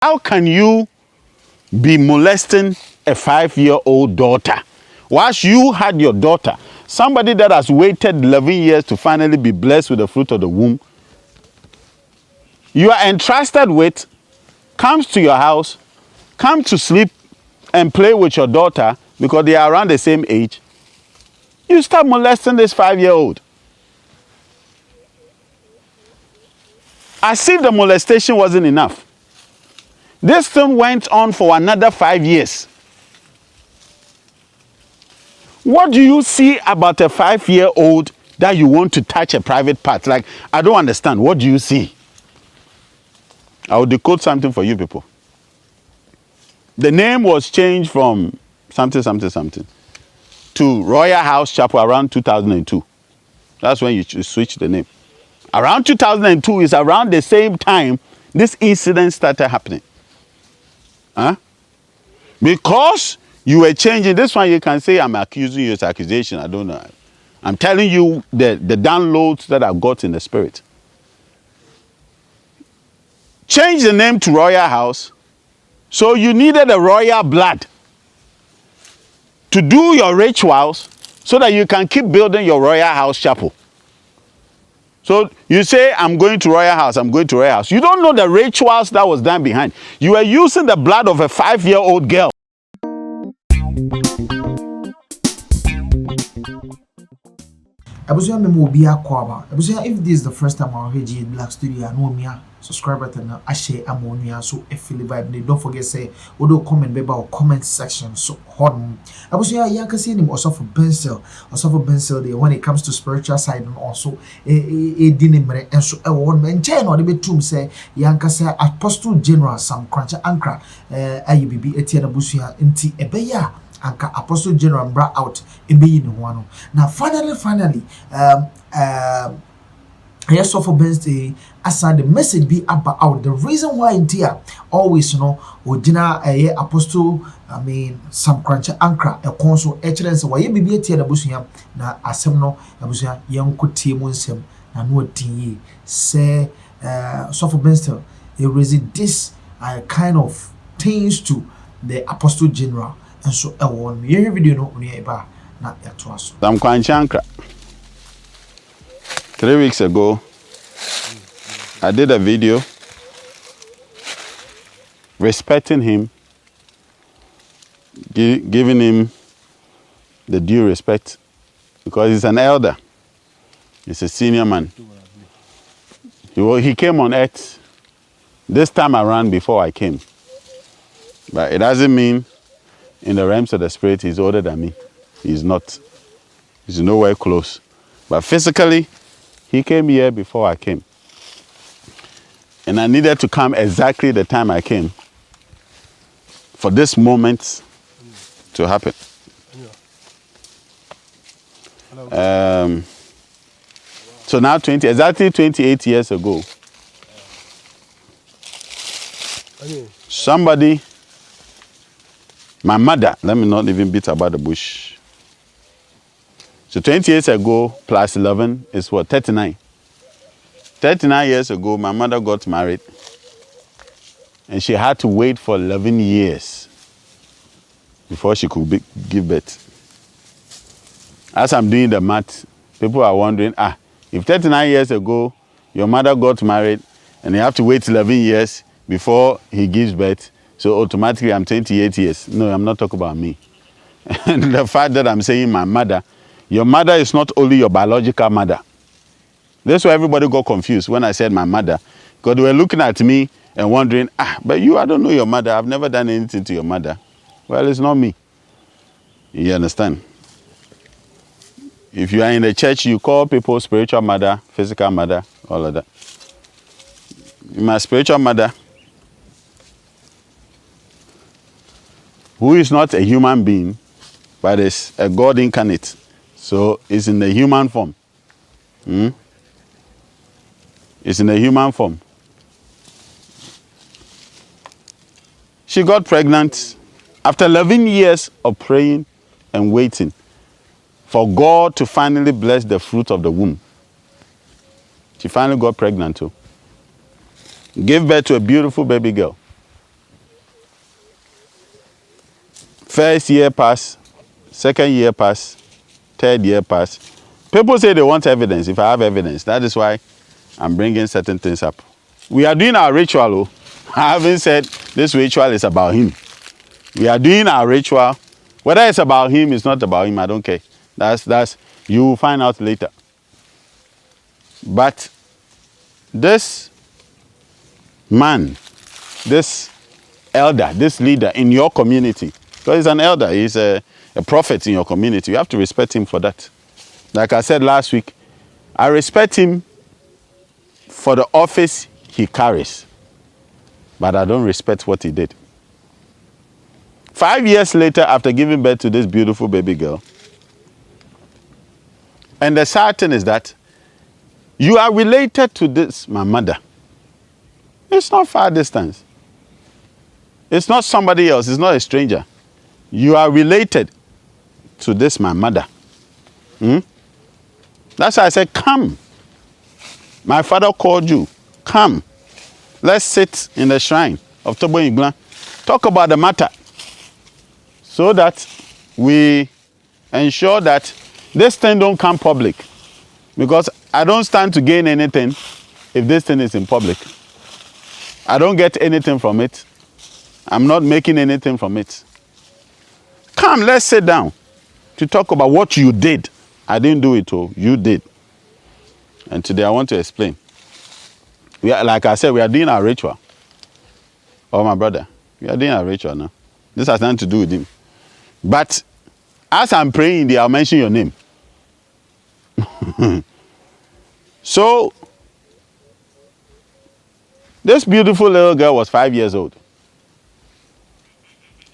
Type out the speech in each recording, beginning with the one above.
How can you be molesting a 5-year-old daughter whilst you had your daughter, somebody that has waited 11 years to finally be blessed with the fruit of the womb, you are entrusted with, comes to your house, come to sleep and play with your daughter because they are around the same age, you start molesting this 5-year-old. As if the molestation wasn't enough. This thing went on for another 5 years. What do you see about a 5-year-old that you want to touch a private part? Like, I don't understand. What do you see? I will decode something for you people. The name was changed from something to Royal House Chapel around 2002. That's when you switch the name. Around 2002 is around the same time this incident started happening. Huh? Because you were changing, this one you can say I'm accusing you, it's accusation, I don't know. I'm telling you the downloads that I got in the spirit. Change the name to Royal House, so you needed a royal blood to do your rituals so that you can keep building your Royal House Chapel. So you say, I'm going to Royal House, I'm going to Royal House. You don't know the rituals that was done behind. You were using the blood of a 5-year-old girl. If this is the first time I heard GhBlack Studio, I know me subscribe button I share ammonia so if feel vibe. Don't forget say odo comment beba or comment section so hot. You can see him also for Benzel there when it comes to spiritual side and also dinner and so one man chain or the betum say yanka say Apostle General some Korankye Ankrah ayubibi etiana busuya inti ebeya anka Apostle General brought out in being one. Now finally yes, so for Wednesday, as the message be about the reason why in here always Ojina Apostle some Korankye Ankrah a console excellence why you be the busuya na asemno abusuya young could team onsem na no tin say so for Wednesday you resist this kind of things to the Apostle General and so one year video no Oyerepa na atsu. I'm Korankye Ankrah. 3 weeks ago, I did a video respecting him, giving him the due respect because he's an elder. He's a senior man. He came on earth this time around before I came. But it doesn't mean in the realms of the spirit he's older than me. He's not. He's nowhere close. But physically, he came here before I came. And I needed to come exactly the time I came for this moment to happen. So now exactly 28 years ago, somebody, my mother, let me not even beat about the bush. So 20 years ago plus 11 is what, 39. 39 years ago, my mother got married and she had to wait for 11 years before she could give birth. As I'm doing the math, people are wondering, if 39 years ago, your mother got married and you have to wait 11 years before he gives birth, so automatically I'm 28 years. No, I'm not talking about me. And the fact that I'm saying my mother, your mother is not only your biological mother. That's why everybody got confused when I said my mother. Because they were looking at me and wondering, but I don't know your mother. I've never done anything to your mother. Well, it's not me. You understand? If you are in the church, you call people spiritual mother, physical mother, all of that. My spiritual mother, who is not a human being, but is a God incarnate. So it's in the human form. It's in the human form. She got pregnant after 11 years of praying and waiting for God to finally bless the fruit of the womb. She finally got pregnant too. Gave birth to a beautiful baby girl. First year pass, second year pass, third year pass. People say they want evidence. If I have evidence, that is why I'm bringing certain things up. We are doing our ritual. Oh. I haven't said this ritual is about him. We are doing our ritual. Whether it's about him, it's not about him, I don't care. That's you will find out later. But this man, this elder, this leader in your community, because he's an elder, he's a prophet in your community, you have to respect him for that. Like I said last week, I respect him for the office he carries, but I don't respect what he did. 5 years later, after giving birth to this beautiful baby girl, and the sad thing is that you are related to this, my mother. It's not far distance. It's not somebody else. It's not a stranger. You are related to this, my mother. That's why I said, come. My father called you. Come. Let's sit in the shrine of Tobo. Talk about the matter so that we ensure that this thing don't come public. Because I don't stand to gain anything if this thing is in public. I don't get anything from it. I'm not making anything from it. Come, let's sit down to talk about what you did. I didn't do it, oh, you did. And today I want to explain. Like I said, we are doing our ritual. Oh, my brother, we are doing our ritual now. This has nothing to do with him. But as I'm praying there, I'll mention your name. So, this beautiful little girl was 5 years old.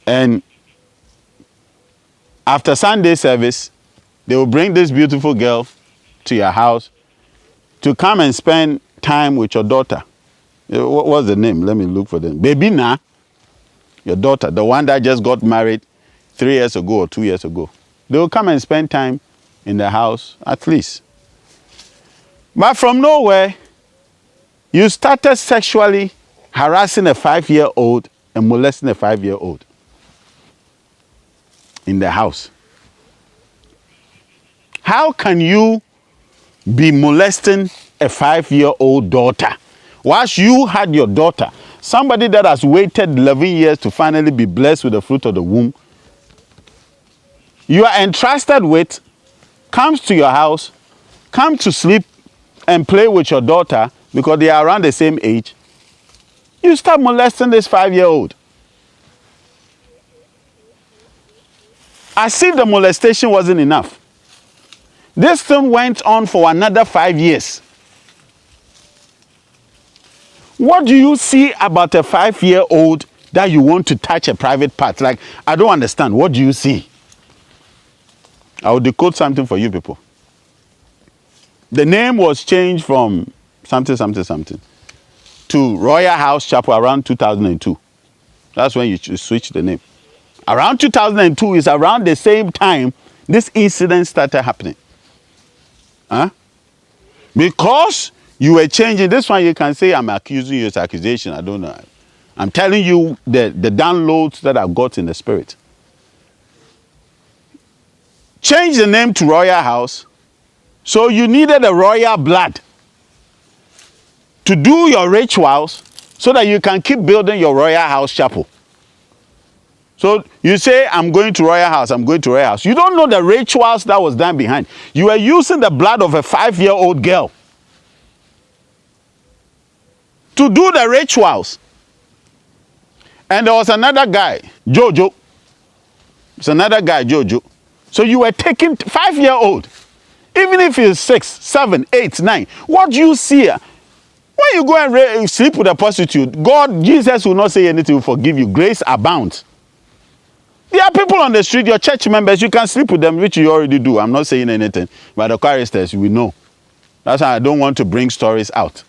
And after Sunday service, they will bring this beautiful girl to your house to come and spend time with your daughter. What was the name? Let me look for them. Baby Na, your daughter, the one that just got married 3 years ago or 2 years ago. They will come and spend time in the house, at least. But from nowhere, you started sexually harassing a 5-year-old and molesting a 5-year-old in the house. How can you be molesting a 5-year-old daughter whilst you had your daughter, somebody that has waited 11 years to finally be blessed with the fruit of the womb, you are entrusted with, comes to your house, come to sleep and play with your daughter because they are around the same age, you start molesting this 5-year-old. As if the molestation wasn't enough. This thing went on for another 5 years. What do you see about a 5-year-old that you want to touch a private part? Like, I don't understand. What do you see? I will decode something for you people. The name was changed from something to Royal House Chapel around 2002. That's when you switch the name. Around 2002 is around the same time this incident started happening. Huh? Because you were changing, this one you can say I'm accusing you, it's accusation, I don't know. I'm telling you the downloads that I got in the spirit. Change the name to Royal House. So you needed a royal blood to do your rituals so that you can keep building your Royal House Chapel. So you say, I'm going to Royal House, I'm going to Royal House. You don't know the rituals that was done behind. You were using the blood of a 5-year-old girl to do the rituals. And there was another guy, Jojo. It's another guy, Jojo. So you were taking 5-year-old. Even if he's 6, 7, 8, 9. What do you see? When you go and sleep with a prostitute, God, Jesus will not say anything, will forgive you. Grace abounds. There are people on the street, your church members, you can sleep with them, which you already do. I'm not saying anything. But the choristers, we know. That's why I don't want to bring stories out.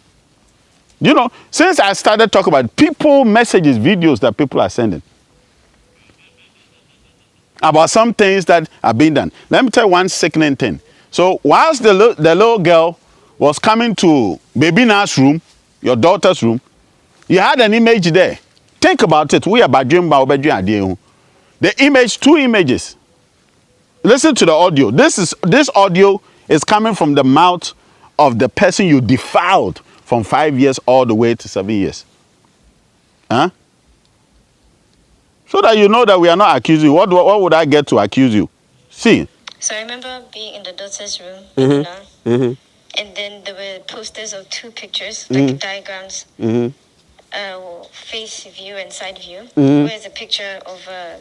You know, since I started talking about people, messages, videos that people are sending about some things that are being done. Let me tell you one sickening thing. So whilst the little girl was coming to baby Na's room, your daughter's room, you had an image there. Think about it. We are about dream about The image, 2 images. Listen to the audio. This audio is coming from the mouth of the person you defiled from 5 years all the way to 7 years. Huh? So that you know that we are not accusing you. What would I get to accuse you? See. So I remember being in the daughter's room, and then there were posters of 2 pictures, like diagrams, face view and side view. Where's a picture of a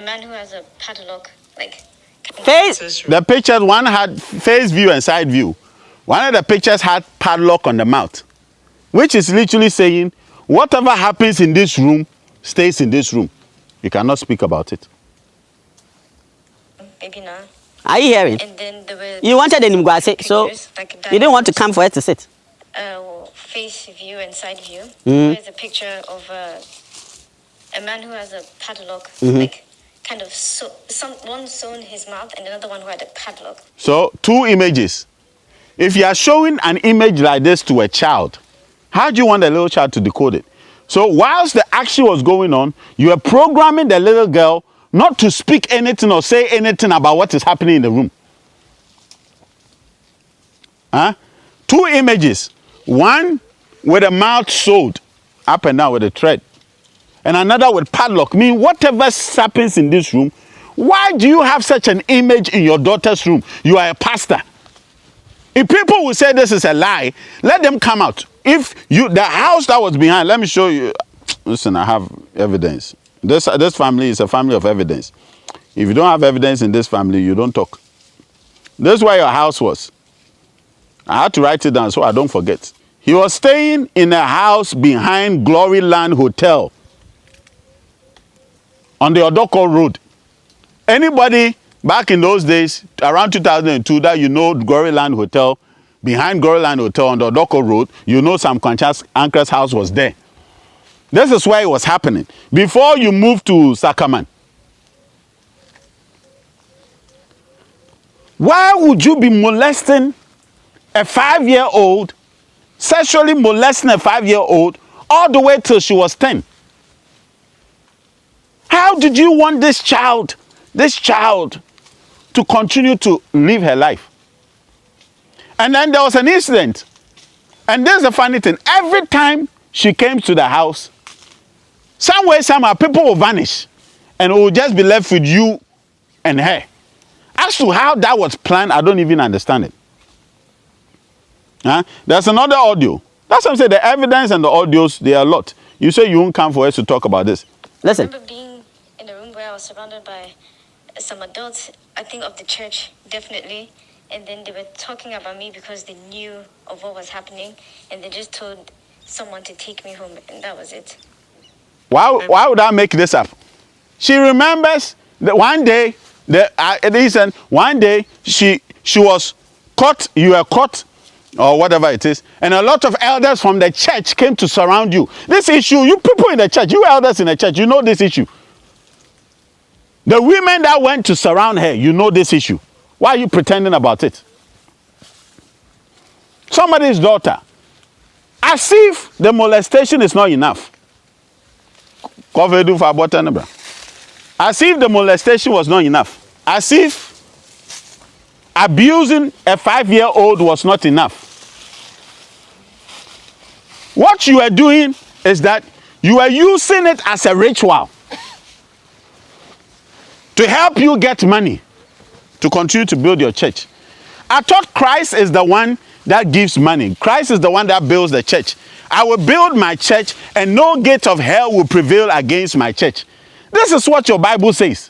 man who has a padlock, like Face. The pictures, one had face view and side view. One of the pictures had padlock on the mouth, which is literally saying, whatever happens in this room stays in this room. You cannot speak about it. Maybe now. Are you hearing? And then there were You wanted the Nimguase, so like you didn't want to come for her to sit. Face view and side view. There's a picture of a man who has a padlock, like kind of one sewn his mouth, and another one who had a padlock. So 2 images. If you are showing an image like this to a child, how do you want the little child to decode it? So whilst the action was going on, you are programming the little girl not to speak anything or say anything about what is happening in the room. Huh? 2 images. One with a mouth sewed up and down with a thread. And another with padlock. Mean whatever happens in this room, why do you have such an image in your daughter's room? You are a pastor. If people will say this is a lie, let them come out. If the house that was behind, let me show you. Listen, I have evidence. This family is a family of evidence. If you don't have evidence in this family, you don't talk. This is where your house was. I had to write it down so I don't forget. He was staying in a house behind Glory Land Hotel on the Odoko Road. Anybody back in those days, around 2002, that you know Glory Land Hotel, behind Glory Land Hotel on the Odoko Road, you know Sam Korankye Ankrah's house was there. This is where it was happening. Before you moved to Sakaman. Why would you be molesting a 5-year-old, sexually molesting a 5-year-old, all the way till she was 10? How did you want this child to continue to live her life? And then there was an incident. And there's a funny thing. Every time she came to the house, somewhere, somehow, people will vanish. And it will just be left with you and her. As to how that was planned, I don't even understand it. Huh? There's another audio. That's what I'm saying. The evidence and the audios, they are a lot. You say you won't come for us to talk about this. Listen. I remember being in a room where I was surrounded by some adults, I think of the church, definitely. And then they were talking about me because they knew of what was happening. And they just told someone to take me home. And that was it. Why would I make this up? She remembers that one day, one day she was caught, you were caught, or whatever it is, and a lot of elders from the church came to surround you. This issue, you people in the church, you elders in the church, you know this issue. The women that went to surround her, you know this issue. Why are you pretending about it? Somebody's daughter. As if the molestation is not enough. As if the molestation was not enough. As if abusing a 5-year-old was not enough. What you are doing is that you are using it as a ritual to help you get money to continue to build your church. I thought Christ is the one that gives money. Christ is the one that builds the church. I will build my church and no gate of hell will prevail against my church. This is what your Bible says.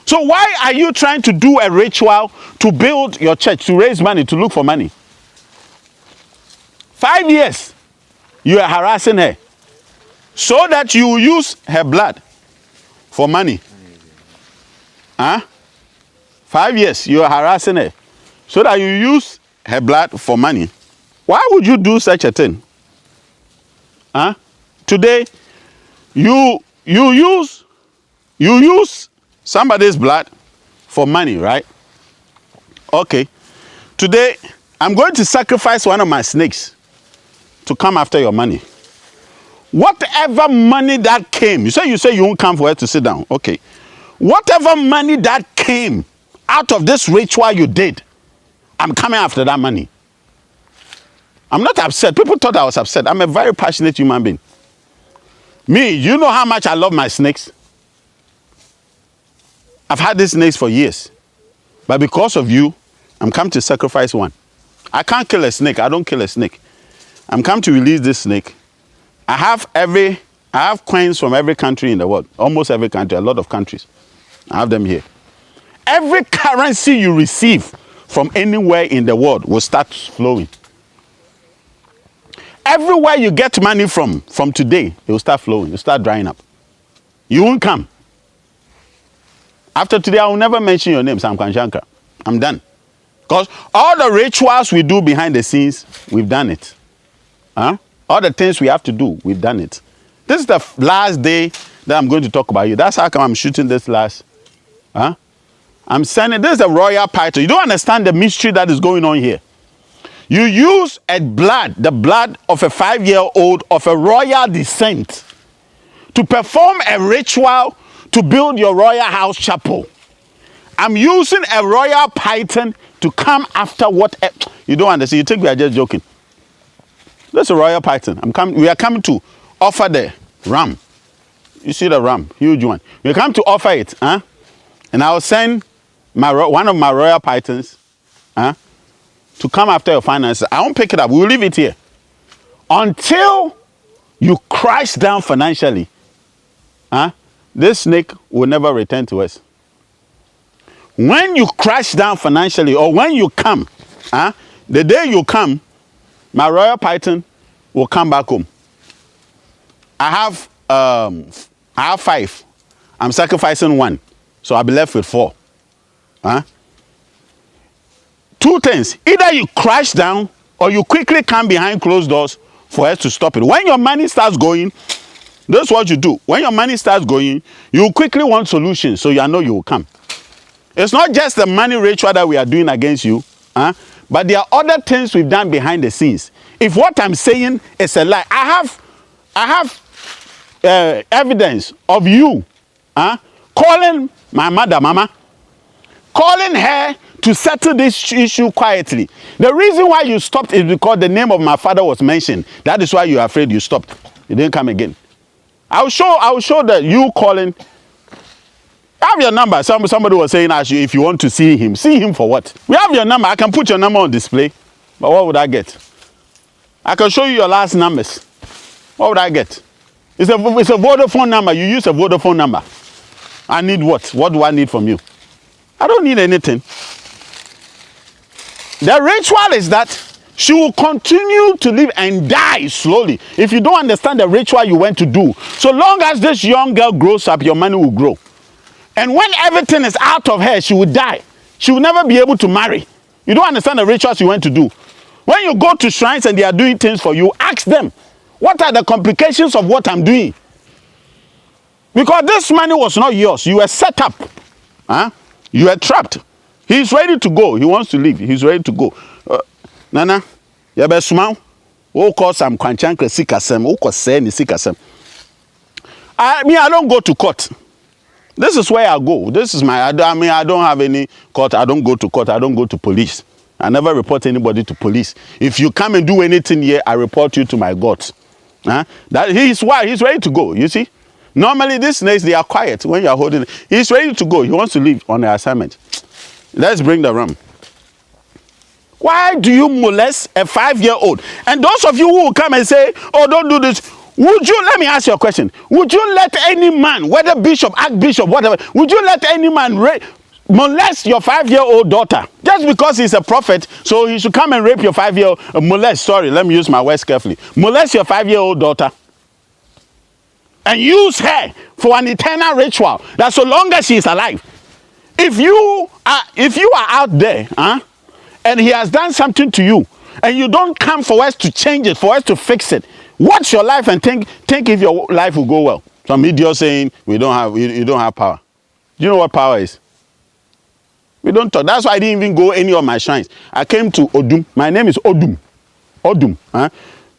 So why are you trying to do a ritual to build your church, to raise money, to look for money? 5 years, you are harassing her so that you will use her blood for money. Huh? 5 years, you are harassing her so that you use her blood for money. Why would you do such a thing? Huh? Today, you use somebody's blood for money, right? Okay. Today, I'm going to sacrifice one of my snakes to come after your money. whatever money that came, you say you won't come for her to sit down. Okay. Whatever money that came out of this ritual you did, I'm coming after that money. I'm not upset. People thought I was upset. I'm a very passionate human being. Me, you know how much I love my snakes? I've had these snakes for years. But because of you, I'm come to sacrifice one. I can't kill a snake. I don't kill a snake. I'm come to release this snake. I have coins from every country in the world. Almost every country, a lot of countries. I have them here. Every currency you receive from anywhere in the world will start flowing. Everywhere you get money from today, it will start flowing. It will start drying up. You won't come. After today, I will never mention your name, Korankye Ankrah. I'm done. Because all the rituals we do behind the scenes, we've done it. Huh? All the things we have to do, we've done it. This is the last day that I'm going to talk about you. That's how come I'm shooting this last. Huh? I'm sending, this is a royal python. You don't understand the mystery that is going on here. You use the blood of a 5-year-old of a royal descent to perform a ritual to build your royal house chapel. I'm using a royal python to come after what you don't understand. You think we are just joking. That's a royal python. We are coming to offer the ram. You see the ram, huge one. We come to offer it, huh? And I'll send one of my royal pythons, huh, to come after your finances. I won't pick it up. We'll leave it here until you crash down financially. Huh? This snake will never return to us. When you crash down financially, or when you come, the day you come, my royal python will come back home. I have 5. I'm sacrificing 1, so I'll be left with 4. Huh? 2 things: either you crash down, or you quickly come behind closed doors for us to stop it. When your money starts going, that's what you do. When your money starts going, you quickly want solutions, so you know you will come. It's not just the money ritual that we are doing against you, but there are other things we've done behind the scenes. If what I'm saying is a lie, I have evidence of you calling my mother, Mama, calling her to settle this issue quietly. The reason why you stopped is because the name of my father was mentioned. That is why you are afraid you stopped. You didn't come again. I will show that you calling. I have your number. Somebody was saying, if you want to see him for what? We have your number. I can put your number on display. But what would I get? I can show you your last numbers. What would I get? It's a Vodafone number. You use a Vodafone number. I need what? What do I need from you? I don't need anything. The ritual is that she will continue to live and die slowly. If you don't understand the ritual you went to do, so long as this young girl grows up, your money will grow. And when everything is out of her, she will die. She will never be able to marry. You don't understand the rituals you went to do. When you go to shrines and they are doing things for you, ask them, what are the complications of what I'm doing? Because this money was not yours. You were set up. You were trapped. He's ready to go. He wants to leave. He's ready to go. Nana, you better smile. Who calls some Korankye Ankrah sikasem? Who calls say ni sikasem? I don't go to court. This is where I go. This is I don't have any court. I don't go to court. I don't go to police. I never report anybody to police. If you come and do anything here, I report you to my God. That he's ready to go. You see, normally these snakes, they are quiet when you are holding it. He's ready to go. He wants to leave on the assignment. Let's bring the ram. Why do you molest a 5-year-old? And those of you who will come and say, oh, don't do this. Let me ask you a question. Would you let any man, whether bishop, archbishop, whatever, would you let any man molest your 5-year-old daughter? Just because he's a prophet, so he should come and rape your 5-year-old, let me use my words carefully. Molest your 5-year-old daughter and use her for an eternal ritual that so long as she is alive. If you are out there, and he has done something to you, and you don't come for us to change it, for us to fix it, watch your life and think if your life will go well. Some idiot saying you don't have power. Do you know what power is? We don't talk. That's why I didn't even go any of my shrines. I came to Odum. My name is Odum. Odum.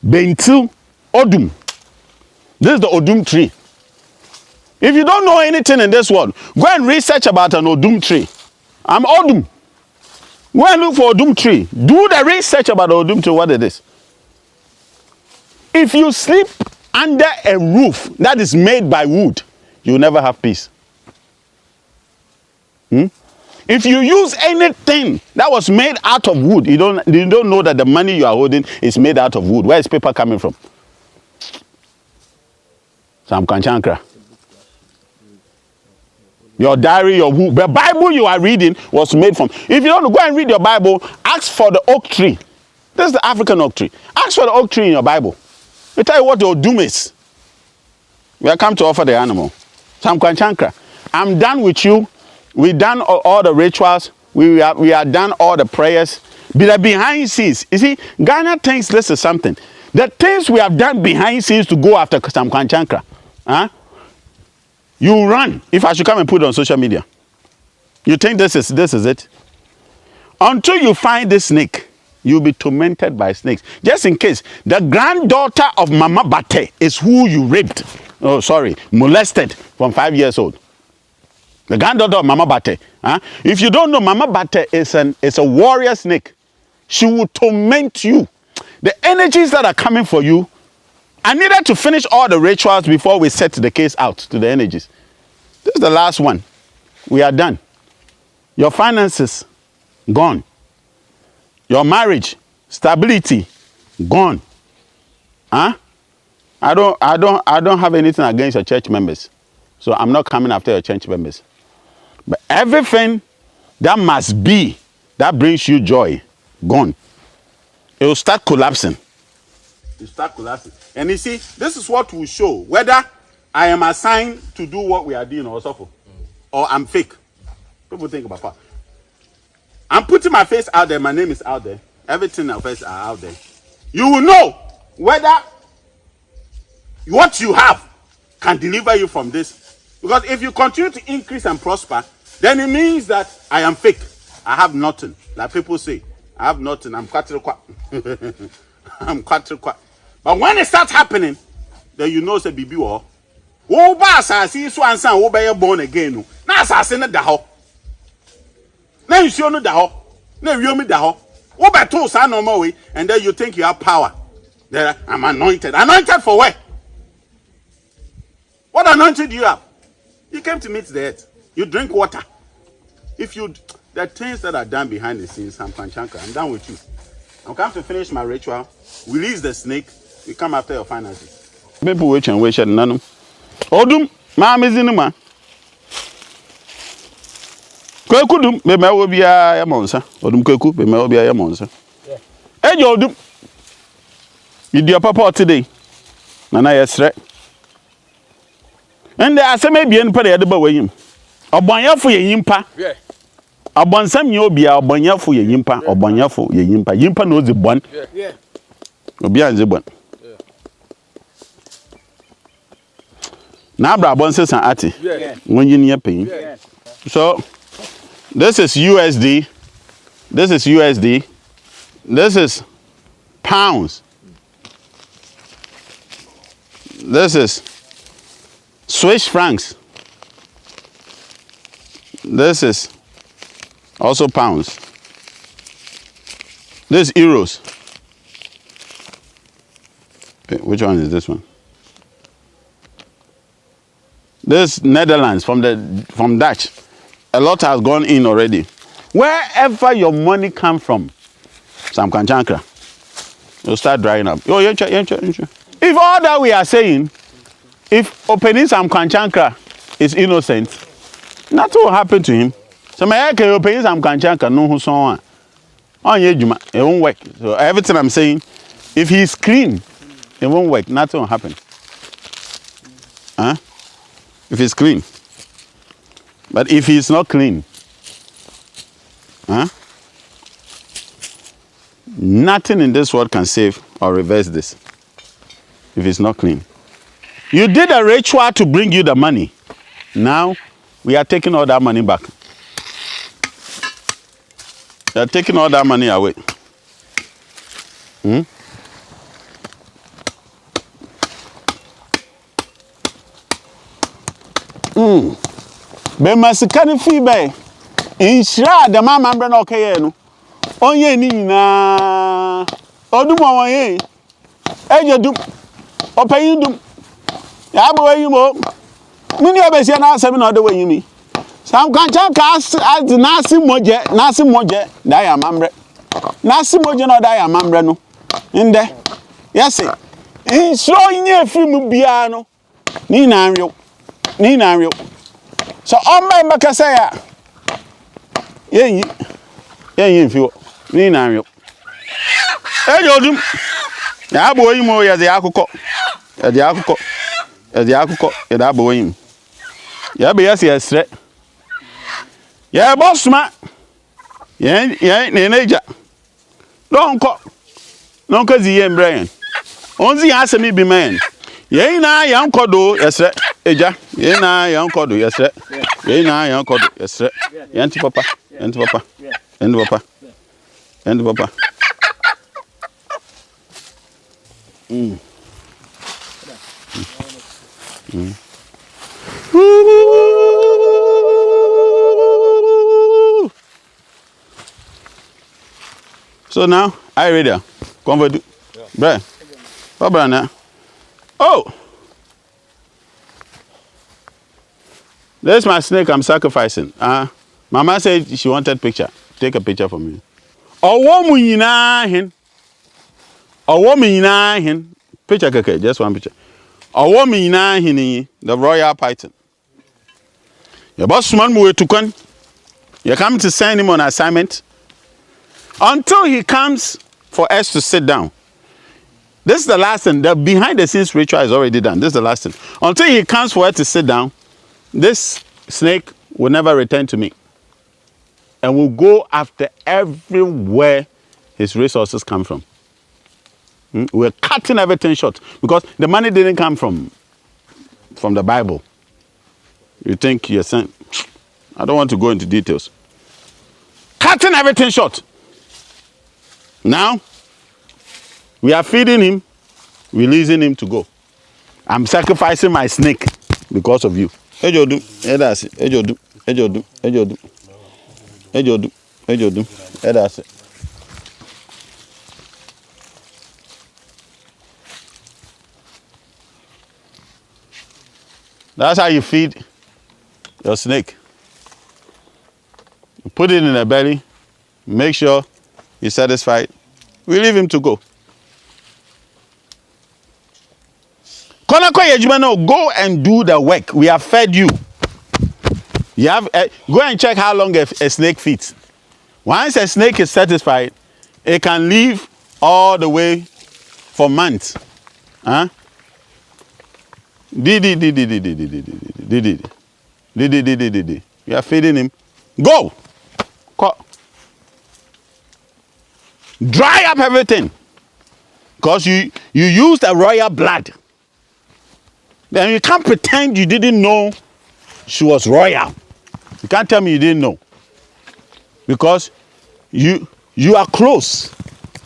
Bentil Odum. This is the Odum tree. If you don't know anything in this world, go and research about an Odum tree. I'm Odum. Go and look for Odum tree. Do the research about the Odum tree, what it is. If you sleep under a roof that is made by wood, you'll never have peace. If you use anything that was made out of wood, you don't know that the money you are holding is made out of wood. Where is paper coming from? Korankye Ankrah. Your diary, the Bible you are reading was made from. If you don't go and read your Bible, ask for the oak tree. This is the African oak tree. Ask for the oak tree in your Bible. They tell you what the Odum is. We are come to offer the animal. Korankye Ankrah. I'm done with you. We've done all the rituals. We are done all the prayers. Be the behind scenes. You see, Ghana thinks this is something. The things we have done behind scenes to go after Korankye Ankrah. Huh? You run. If I should come and put it on social media. You think this is it? Until you find this snake, you'll be tormented by snakes. Just in case, the granddaughter of Mama Bate is who you raped. Oh, sorry, molested from 5 years old. The granddaughter of Mama Bate. Huh? If you don't know, Mama Bate is a warrior snake. She will torment you. The energies that are coming for you, I needed to finish all the rituals before we set the case out to the energies. This is the last one. We are done. Your finances, gone. Your marriage, stability, gone. Huh? I don't have anything against your church members. So I'm not coming after your church members. But everything that must be, that brings you joy, gone. It will start collapsing. You start collapsing. And you see, this is what will show whether I am assigned to do what we are doing or so, or I'm fake. People think about that. I'm putting my face out there. My name is out there. Everything I face are out there. You will know whether what you have can deliver you from this. Because if you continue to increase and prosper, then it means that I am fake. I have nothing. Like people say, I have nothing. I'm kwatrikwa. I'm kwatrikwa. But when it starts happening, then you know say bibi wo. Wo ba asase so ansan wo be born again. Na asase ne da ho. Na nsuo no da ho. Na wiom da ho. Wo be to sa normal way and then you think you have power. Then I'm anointed. Anointed for what? What anointing do you have? You came to meet the earth. You drink water. If you the things that are done behind the scenes, Korankye Ankrah, I'm done with you. I'm come to finish my ritual. Release the snake. We come after your finances. People wait and wait. None. Odum, ma mezinuma. Kwekudum, be me obi a ya monsa. Odum kweku, be me obi a ya monsa. Ejo odum. You do your papa today. Nana yesre. And there are some bien pa de ba wayim. Obonyafo ye yimpa. Yeah. Abonsam ye obi a obonyafo ye yimpa, obonyafo ye yimpa. Yimpa no zibon. Yeah. Obi a zibon. Now, Brabon and Ati. When you near paying. So, this is USD. This is USD. This is pounds. This is Swiss francs. This is also pounds. This is euros. Which one is this one? This Netherlands from Dutch. A lot has gone in already. Wherever your money comes from, Korankye Ankrah, you'll start drying up. If all that we are saying, if opening Korankye Ankrah is innocent, nothing will happen to him. So my opening Korankye Ankrah no who saw it won't work. So everything I'm saying, if he's clean, it won't work. Nothing will happen. Huh? If he's clean. But if he's not clean, huh? Nothing in this world can save or reverse this. If it's not clean. You did a ritual to bring you the money. Now, we are taking all that money back. They are taking all that money away. Be masikani fi be. Inshira the mama mbre na okaye no. Onye ni nyina. Odum wonye. Eje dum. Opayin dum. Ya bo yimo. Muni obesia na asem na odewe yimi. Sam kan ka nasi moje da ya mamre. Nasi moje na da ya mamre no. Nde. Yes. So nye film bia no. Ni na anrio. So omba mbakasa ya. Yenyi mfiwo. Ni na anrio. Ejodum. Ya bo yimo ya de akụkọ. Ya da bo yim. Ya be yesi esre. Ya bosma. Ya neneja. Nonko ziye mbrayen. Onzi ya asemi bi men. Ye na ya nkodo yesre eja. Ye na ya nkodo yesre. Yanti papa. So now, I ready. Convert. Bruh. What Oh! There's my snake I'm sacrificing. Mama said she wanted picture. Take a picture for me. Owo nyina hin. Picture keke, just one picture. Owo nyina hin the royal python. Your boss man mu etukwan. You come to send him on assignment until he comes for us to sit down. This is the last thing. The behind the scenes ritual is already done. This is the last thing. Until he comes for us to sit down, this snake will never return to me. And will go after everywhere his resources come from. We're cutting everything short because the money didn't come from the Bible. You think you're saying, I don't want to go into details. Cutting everything short. Now, we are feeding him, releasing him to go. I'm sacrificing my snake because of you. Ejodu. That's how you feed your snake. You put it in the belly, make sure he's satisfied. We leave him to go. Korankye Ankrah, go and do the work. We have fed you. You have go and check how long a snake feeds. Once a snake is satisfied, it can live all the way for months. Huh? You are feeding him. Go. Dry up everything. Because you used the royal blood. Then you can't pretend you didn't know she was royal. You can't tell me you didn't know. Because you are close.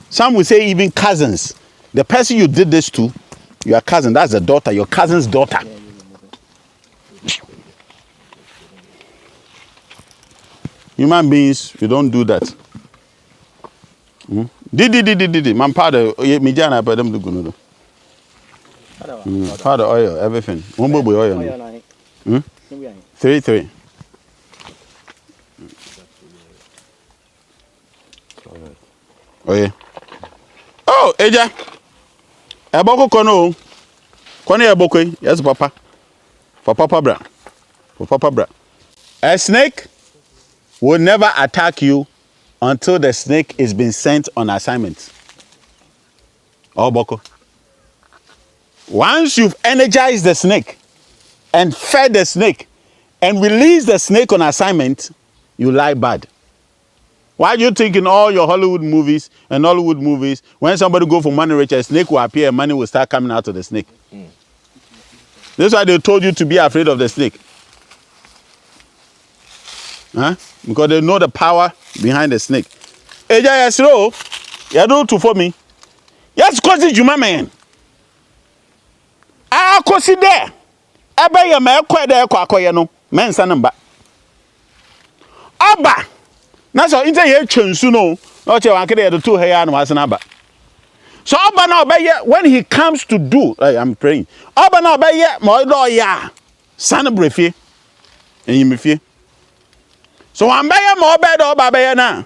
Some will say even cousins. The person you did this to, your cousin, that's the daughter, your cousin's daughter. Human beings, we don't do that. Man, powder, Mijana, but them do good. Powder oil, everything. Oil. 3. Oh yeah. Oh, Eja. Eboko kono. Kono eboko. Yes, Papa. For Papa bra. A snake will never attack you until the snake is being sent on assignment. Oh, Boko. Once you've energized the snake and fed the snake and released the snake on assignment, you lie bad. Why do you think in all your Hollywood movies and Hollywood movies, when somebody go for money rich, a snake will appear and money will start coming out of the snake? That's why they told you to be afraid of the snake. Huh? Because they know the power behind the snake. Eja yesro, yado to for me. Yes, cause it's human man. I consider ebe ye me kwa de kwa akoye no mensa namba aba na so inte ye twensu no o che wan kede ye to he ya no asena aba so aba na obeye when he comes to do I'm praying aba na obeye mo do ya san brefie enyimfie so wan beye mo obe do oba beye na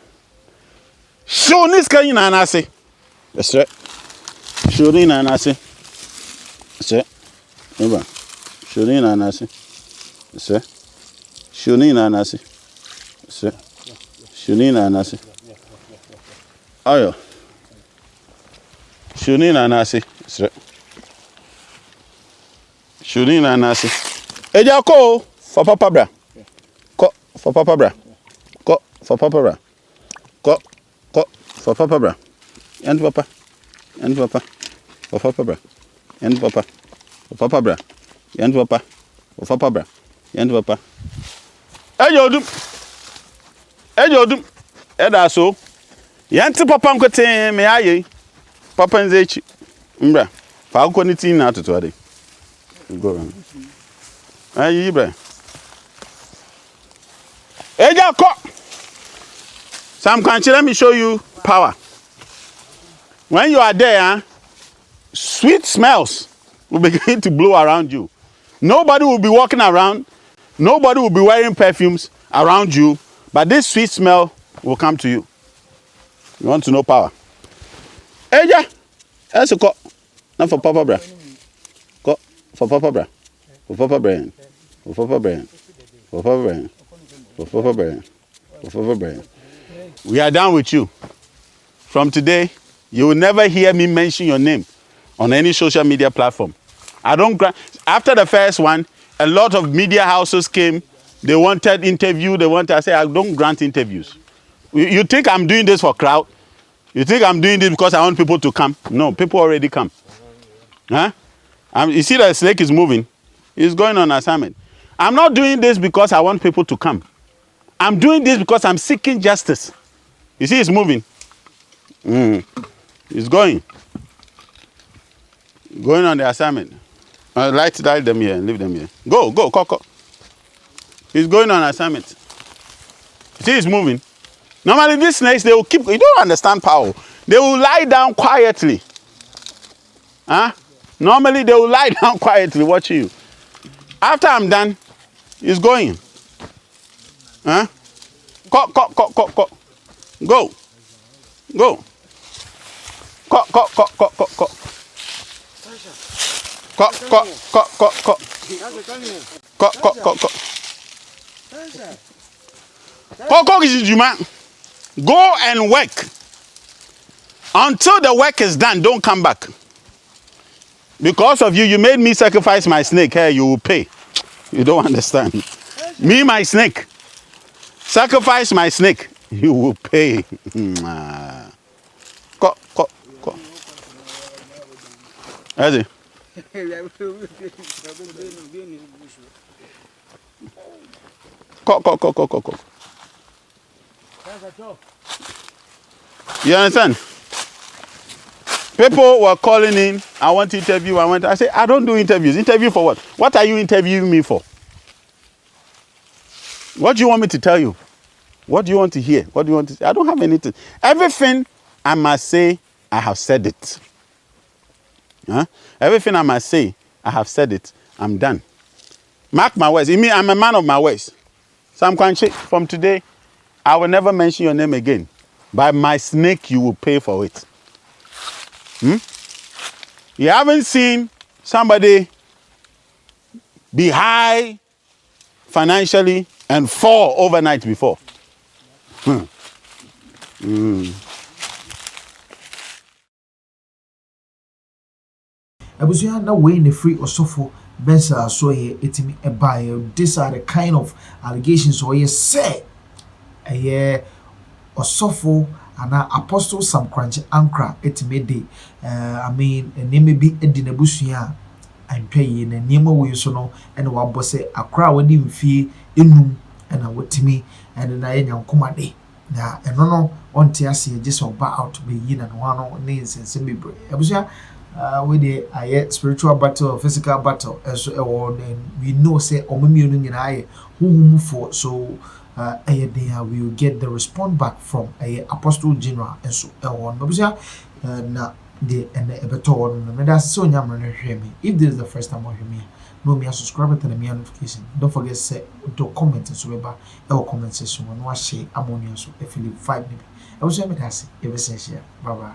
show nis kan ina na ase esre show ni na ase se eba show ni na ase se show ni na ase se show ni na ase ayo show ni na ase se show ni na ase eja ko for papa bra ko for papa bra ko for papa bra ko for papa bra and papa for papa bra and papa for papa bra and papa for papa bra and papa ejodum eda so yanti papa nkote me aye papa nzechi mbra fa akọ ni tin na atoto ade go ran ayi bra eja ko Sam Kanchi, let me show you power. When you are there, sweet smells will begin to blow around you. Nobody will be walking around. Nobody will be wearing perfumes around you. But this sweet smell will come to you. You want to know power? Eja, that's a call. Not for Papa Bra. Call for Papa Bra. For Papa Brian. For Papa Brian. For Papa Brian. For Papa Brian. For Papa Brian. We are done with you. From today, you will never hear me mention your name on any social media platform. I don't grant. After the first one, a lot of media houses came. They wanted interview. They wanted. I say I don't grant interviews. You think I'm doing this for crowd? You think I'm doing this because I want people to come? No, people already come. Huh? You see the snake is moving. It's going on assignment. I'm not doing this because I want people to come. I'm doing this because I'm seeking justice. You see, it's moving. It's going. Going on the assignment. Light them here and leave them here. Go, Coco. He's going on assignment. You see, it's moving. Normally, these snakes, they will keep. You don't understand power. They will lie down quietly. Huh? Normally, they will lie down quietly watching you. After I'm done, he's going. Huh? Go. Go. Go. Go and work. Until the work is done, don't come back. Because of you, you made me sacrifice my snake. Hey, you will pay. You don't understand. Me, my snake. Sacrifice my snake. You will pay. Go. That's it. Go. You understand? People were calling in. I want to interview. I say, I don't do interviews. Interview for what? What are you interviewing me for? What do you want me to tell you? What do you want to hear? What do you want to say? I don't have anything. Everything I must say, I have said it. Huh? Everything I must say, I have said it. I'm done. Mark my words. You mean I'm a man of my words. Sam Kanchi, from today, I will never mention your name again. By my snake, you will pay for it. You haven't seen somebody be high financially and fall overnight before. Abusuya na way in the free osofo bensa so ye etimi ebaye. These are the kind of allegations or ye say osofo ana apostle Sam Korankye Ankrah etimi de neme bi edi na busuya antwaye na niema we so no ene wabɔ se akra wadi mfie enum ena wotimi ene na ye nyankoma de na eno no onte ase je so ba out be yi na no ano ne nsense bebre abusuya with the spiritual battle, physical battle, and so on. And we know say omimiunu nyina who for so we will get the response back from Apostle General and so on. But na the and the better one. That's so nyamre hear me. If this is the first time you hear me, no me subscribe to the notification. Don't forget say to comment and so beba comment section one wa share ammonia so if you 5 maybe. I was saying that's it. Share. Bye bye.